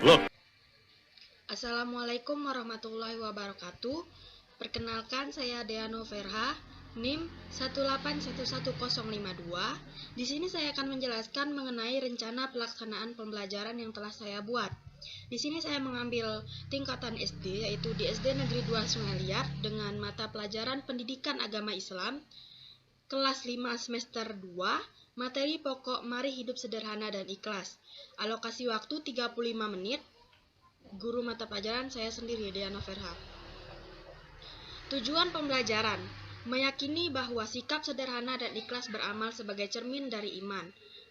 Look. Assalamualaikum warahmatullahi wabarakatuh. Perkenalkan, saya Deano Verha, NIM 1811052. Di sini saya akan menjelaskan mengenai rencana pelaksanaan pembelajaran yang telah saya buat. Di sini saya mengambil tingkatan SD, yaitu di SD Negeri 2 Sungai Liat dengan mata pelajaran Pendidikan Agama Islam, kelas 5 semester 2, materi pokok Mari Hidup Sederhana dan Ikhlas. Alokasi waktu 35 menit. Guru mata pelajaran saya sendiri, Deano Verha. Tujuan pembelajaran: meyakini bahwa sikap sederhana dan ikhlas beramal sebagai cermin dari iman,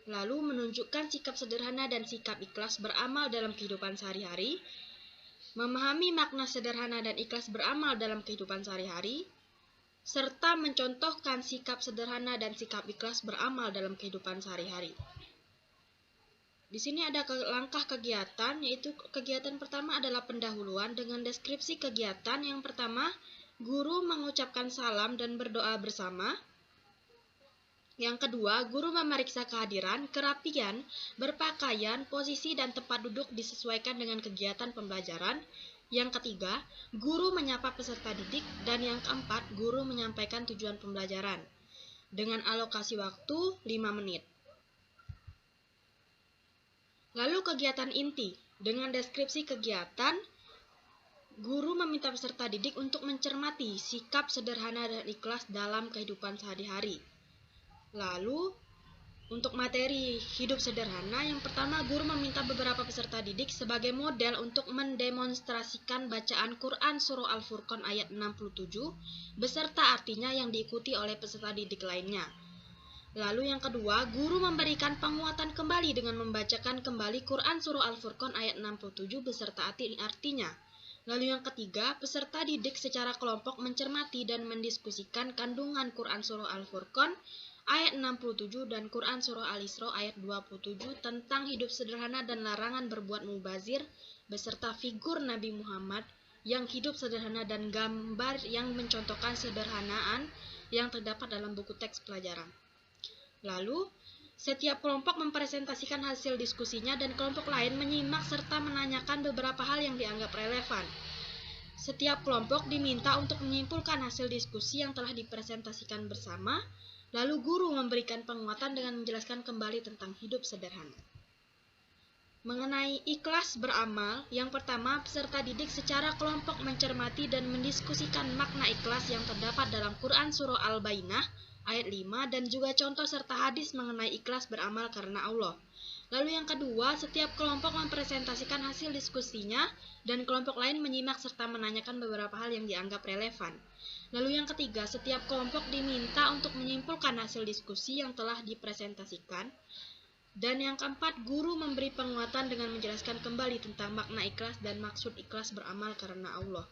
lalu menunjukkan sikap sederhana dan sikap ikhlas beramal dalam kehidupan sehari-hari, memahami makna sederhana dan ikhlas beramal dalam kehidupan sehari-hari, serta mencontohkan sikap sederhana dan sikap ikhlas beramal dalam kehidupan sehari-hari. Di sini ada langkah kegiatan, yaitu kegiatan pertama adalah pendahuluan dengan deskripsi kegiatan. Yang pertama, guru mengucapkan salam dan berdoa bersama. Yang kedua, guru memeriksa kehadiran, kerapian, berpakaian, posisi dan tempat duduk disesuaikan dengan kegiatan pembelajaran. Yang ketiga, guru menyapa peserta didik. Dan yang keempat, guru menyampaikan tujuan pembelajaran dengan alokasi waktu 5 menit. Lalu kegiatan inti, dengan deskripsi kegiatan, guru meminta peserta didik untuk mencermati sikap sederhana dan ikhlas dalam kehidupan sehari-hari. Lalu, untuk materi hidup sederhana, yang pertama guru meminta beberapa peserta didik sebagai model untuk mendemonstrasikan bacaan Quran Surah Al-Furqan ayat 67, beserta artinya yang diikuti oleh peserta didik lainnya. Lalu yang kedua, guru memberikan penguatan kembali dengan membacakan kembali Quran Surah Al-Furqan ayat 67 beserta artinya. Lalu yang ketiga, peserta didik secara kelompok mencermati dan mendiskusikan kandungan Quran Surah Al-Furqan ayat 67 dan Quran Surah Al-Isra ayat 27 tentang hidup sederhana dan larangan berbuat mubazir beserta figur Nabi Muhammad yang hidup sederhana dan gambar yang mencontohkan sederhanaan yang terdapat dalam buku teks pelajaran. Lalu, setiap kelompok mempresentasikan hasil diskusinya dan kelompok lain menyimak serta menanyakan beberapa hal yang dianggap relevan. Setiap kelompok diminta untuk menyimpulkan hasil diskusi yang telah dipresentasikan bersama, lalu guru memberikan penguatan dengan menjelaskan kembali tentang hidup sederhana. Mengenai ikhlas beramal, yang pertama, peserta didik secara kelompok mencermati dan mendiskusikan makna ikhlas yang terdapat dalam Quran Surah Al-Bayyinah ayat 5 dan juga contoh serta hadis mengenai ikhlas beramal karena Allah. Lalu yang kedua, setiap kelompok mempresentasikan hasil diskusinya dan kelompok lain menyimak serta menanyakan beberapa hal yang dianggap relevan. Lalu yang ketiga, setiap kelompok diminta untuk menyimpulkan hasil diskusi yang telah dipresentasikan. Dan yang keempat, guru memberi penguatan dengan menjelaskan kembali tentang makna ikhlas dan maksud ikhlas beramal karena Allah.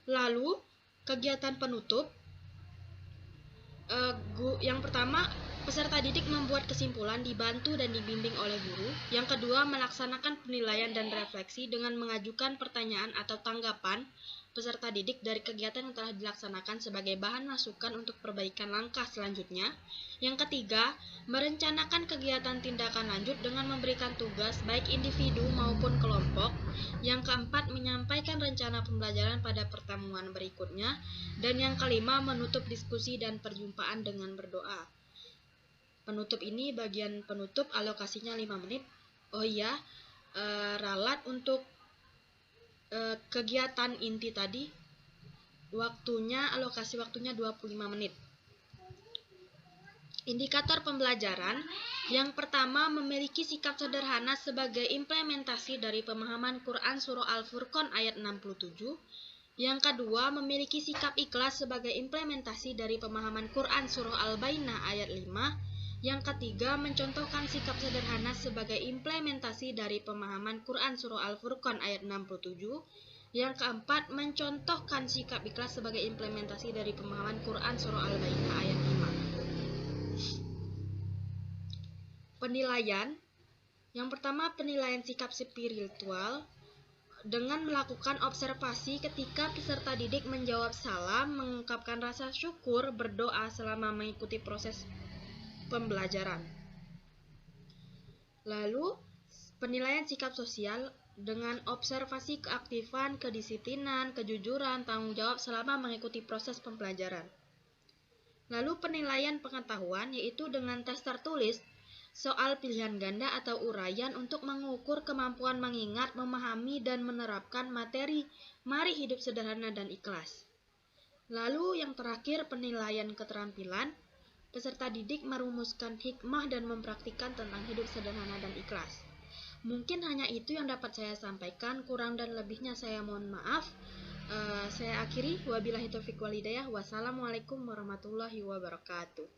Lalu, kegiatan penutup. Yang pertama, peserta didik membuat kesimpulan dibantu dan dibimbing oleh guru. Yang kedua, melaksanakan penilaian dan refleksi dengan mengajukan pertanyaan atau tanggapan peserta didik dari kegiatan yang telah dilaksanakan sebagai bahan masukan untuk perbaikan langkah selanjutnya. Yang ketiga, merencanakan kegiatan tindakan lanjut dengan memberikan tugas baik individu maupun kelompok. Yang keempat, menyampaikan rencana pembelajaran pada pertemuan berikutnya. Dan yang kelima, menutup diskusi dan perjumpaan dengan berdoa. Penutup ini, bagian penutup alokasinya 5 menit. Oh iya, ralat untuk kegiatan inti tadi, alokasi waktunya 25 menit. Indikator pembelajaran, yang pertama memiliki sikap sederhana sebagai implementasi dari pemahaman Quran Surah Al-Furqan ayat 67. Yang kedua, memiliki sikap ikhlas sebagai implementasi dari pemahaman Quran Surah Al-Bayyinah ayat 5. Yang ketiga, mencontohkan sikap sederhana sebagai implementasi dari pemahaman Quran Surah Al-Furqan ayat 67. Yang keempat, mencontohkan sikap ikhlas sebagai implementasi dari pemahaman Quran Surah Al-Bayyinah ayat 5. Penilaian. Yang pertama, penilaian sikap spiritual dengan melakukan observasi ketika peserta didik menjawab salam, mengungkapkan rasa syukur, berdoa selama mengikuti proses pembelajaran. Lalu, Penilaian sikap sosial dengan observasi keaktifan, kedisiplinan, kejujuran, tanggung jawab selama mengikuti proses pembelajaran. Lalu penilaian pengetahuan yaitu dengan tes tertulis, soal pilihan ganda atau uraian untuk mengukur kemampuan mengingat, memahami, dan menerapkan materi Mari Hidup Sederhana dan Ikhlas. Lalu yang terakhir penilaian keterampilan, peserta didik merumuskan hikmah dan mempraktikkan tentang hidup sederhana dan ikhlas. Mungkin hanya itu yang dapat saya sampaikan, kurang dan lebihnya saya mohon maaf. Saya akhiri, wabillahi taufiq wal hidayah. Wassalamualaikum warahmatullahi wabarakatuh.